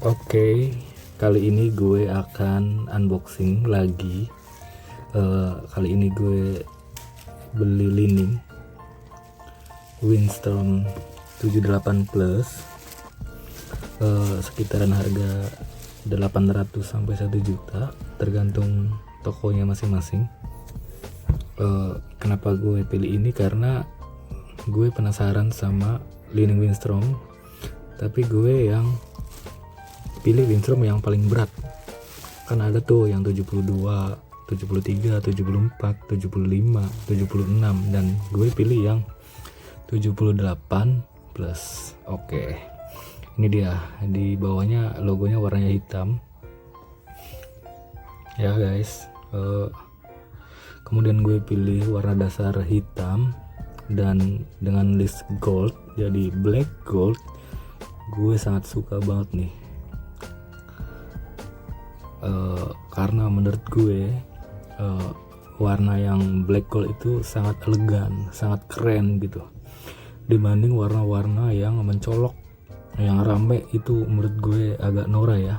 Oke, kali ini gue akan unboxing lagi. Kali ini gue beli Li-Ning Windstorm 78 Plus, sekitaran harga 800 sampai 1 juta tergantung tokonya masing-masing. Kenapa gue pilih ini? Karena gue penasaran sama Li-Ning Windstorm, tapi gue yang pilih Windstorm yang paling berat. Kan ada tuh yang 72, 73, 74, 75, 76, dan gue pilih yang 78 plus. Oke, ini dia, di bawahnya logonya warnanya hitam ya guys. Kemudian gue pilih warna dasar hitam dan dengan list gold, jadi black gold. Gue sangat suka banget nih, karena menurut gue warna yang black gold itu sangat elegan, sangat keren gitu, dibanding warna-warna yang mencolok, yang rame itu menurut gue agak norak ya.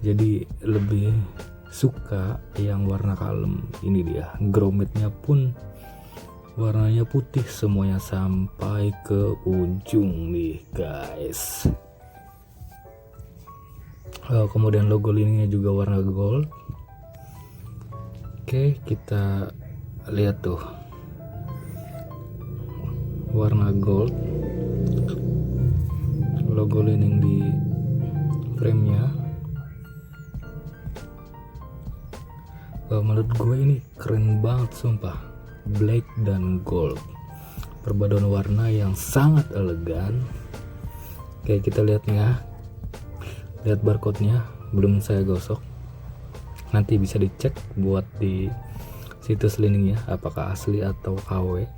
Jadi lebih suka yang warna kalem. Ini dia, grommetnya pun warnanya putih semuanya sampai ke ujung nih guys. Kemudian logo Li-Ningnya juga warna gold. Oke, kita lihat tuh warna gold logo Li-Ning di framenya. Menurut gue ini keren banget sumpah, black dan gold, perpaduan warna yang sangat elegan. Oke, kita lihat ya, lihat barcode-nya, belum saya gosok, nanti bisa dicek buat di situs Li-Ning ya, apakah asli atau KW,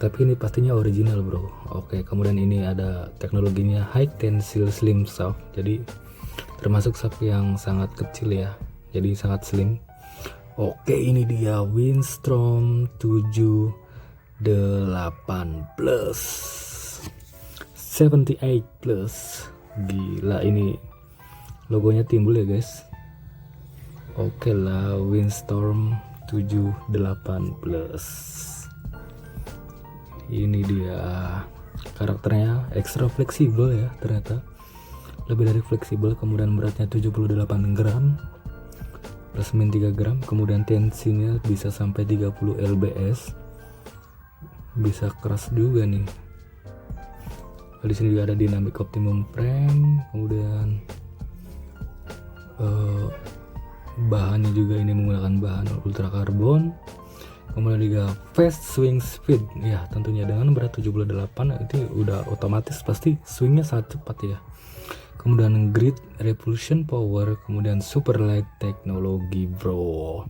tapi ini pastinya original bro. Oke, kemudian ini ada teknologinya high tensile slim soft, jadi termasuk sapi yang sangat kecil ya, jadi sangat slim. Oke, ini dia Windstorm 78 plus 78 plus. Gila, ini logonya timbul ya guys. Oke lah, Windstorm 78 plus. Ini dia, karakternya ekstra fleksibel ya, ternyata lebih dari fleksibel. Kemudian beratnya 78 gram plus min 3 gram. Kemudian tensinya bisa sampai 30 lbs, bisa keras juga nih. Di sini juga ada dynamic optimum frame. Kemudian bahannya juga ini menggunakan bahan ultra karbon. Kemudian juga fast swing speed ya, tentunya dengan berat 78 itu udah otomatis pasti swingnya sangat cepat ya. Kemudian grid repulsion power, kemudian super light teknologi bro.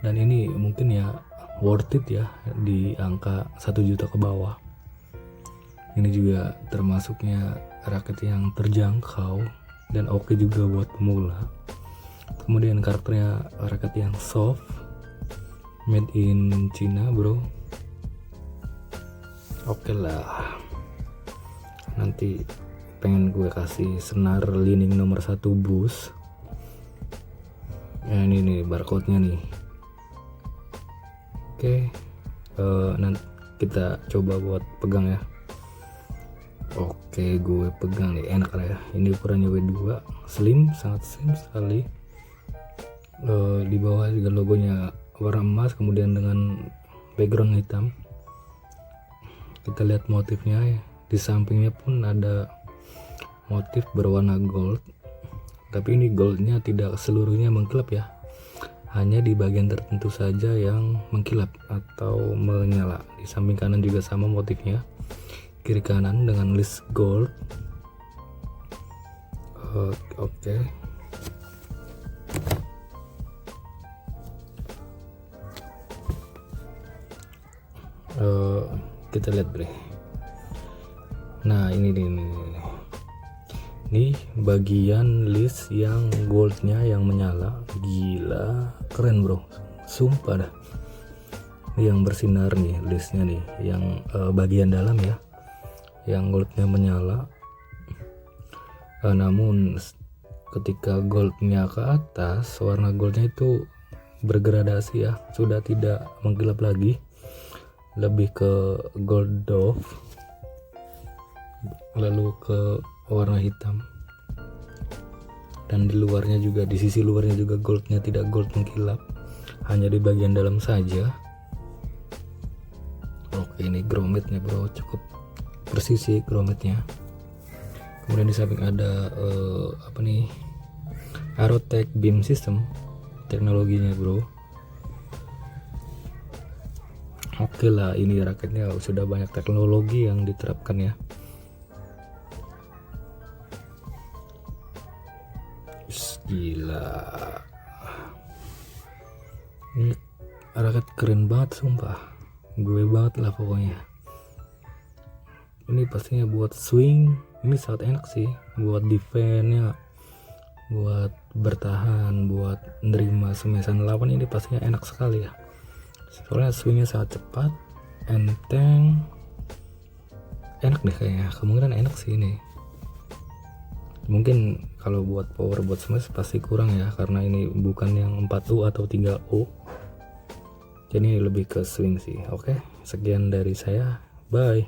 Dan ini mungkin ya worth it ya di angka 1 juta ke bawah. Ini juga termasuknya raket yang terjangkau dan oke juga buat pemula. Kemudian karakternya raket yang soft, made in China bro. Oke lah, nanti pengen gue kasih senar Li-Ning nomor 1 boost ya. Ini nih barcode-nya nih. Oke, nanti kita coba buat pegang ya. Oke, gue pegang nih, enak lah ya. Ini ukurannya W2, slim, sangat slim sekali. Di bawah juga logonya warna emas, kemudian dengan background hitam. Kita lihat motifnya ya. Di sampingnya pun ada motif berwarna gold, tapi ini goldnya tidak seluruhnya mengkilap ya, hanya di bagian tertentu saja yang mengkilap atau menyala. Di samping kanan juga sama motifnya, kiri kanan dengan list gold. Oke. Kita lihat bre. Nah ini bagian list yang goldnya yang menyala. Gila, keren bro, sumpah dah. Ini yang bersinar nih listnya nih, yang bagian dalam ya, yang goldnya menyala. Namun ketika goldnya ke atas, warna goldnya itu bergradasi ya, sudah tidak mengkilap lagi, lebih ke gold dove, lalu ke warna hitam. Dan di luarnya juga, di sisi luarnya juga goldnya tidak gold mengkilap, hanya di bagian dalam saja. Oke, ini grometnya bro, cukup bersih sih grometnya. Kemudian di samping ada Aerotech beam system teknologinya bro. Oke lah, ini raketnya sudah banyak teknologi yang diterapkan ya. Gila, ini raket keren banget sumpah, gue banget lah pokoknya. Ini pastinya buat swing ini sangat enak sih, buat defense ya, buat bertahan, buat nerima smash-an lawan, ini pastinya enak sekali ya. Soalnya swingnya sangat cepat, enteng, enak deh kayaknya, kemungkinan enak sih ini. Mungkin kalau buat power buat smash pasti kurang ya, karena ini bukan yang 4U atau 3U, jadi lebih ke swing sih. Oke, sekian dari saya, bye.